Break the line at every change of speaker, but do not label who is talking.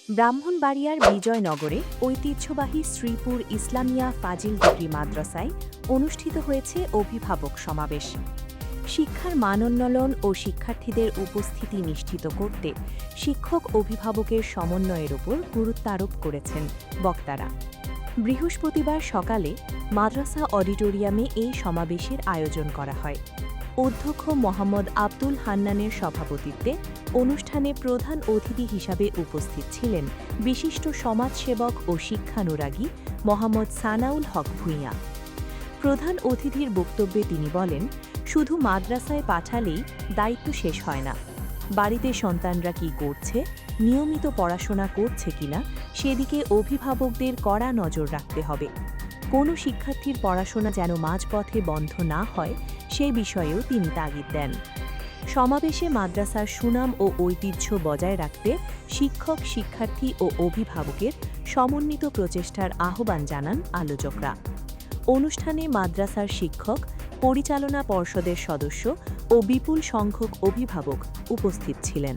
ব্রাহ্মণবাড়িয়ার বিজয়নগরে ঐতিহ্যবাহী শ্রীপুর ইসলামিয়া ফাজিল ডিগ্রি মাদ্রাসায় অনুষ্ঠিত হয়েছে অভিভাবক সমাবেশ। শিক্ষার মানোন্নয়ন ও শিক্ষার্থীদের উপস্থিতি নিশ্চিত করতে শিক্ষক অভিভাবকের সমন্বয়ের উপর গুরুত্ব আরোপ করেছেন বক্তারা। বৃহস্পতিবার সকালে মাদ্রাসা অডিটোরিয়ামে এই সমাবেশের আয়োজন করা হয়। অধ্যক্ষ মোহাম্মদ আব্দুল হান্নানের সভাপতিত্বে অনুষ্ঠানে প্রধান অতিথি হিসাবে উপস্থিত ছিলেন বিশিষ্ট সমাজসেবক ও শিক্ষানুরাগী মোহাম্মদ সানাউল হক ভূঁইয়া। প্রধান অতিথির বক্তব্যে তিনি বলেন, শুধু মাদ্রাসায় পাঠালেই দায়িত্ব শেষ হয় না। বাড়িতে সন্তানরা কী করছে, নিয়মিত পড়াশোনা করছে কিনা সেদিকে অভিভাবকদের কড়া নজর রাখতে হবে। কোনো শিক্ষার্থীর পড়াশোনা যেন মাঝপথে বন্ধ না হয় সে বিষয়েও তিনি তাগিদ দেন। সমাবেশে মাদ্রাসার সুনাম ও ঐতিহ্য বজায় রাখতে শিক্ষক, শিক্ষার্থী ও অভিভাবকের সমন্বিত প্রচেষ্টার আহ্বান জানান আলোচকরা। অনুষ্ঠানে মাদ্রাসার শিক্ষক, পরিচালনা পর্ষদের সদস্য ও বিপুল সংখ্যক অভিভাবক উপস্থিত ছিলেন।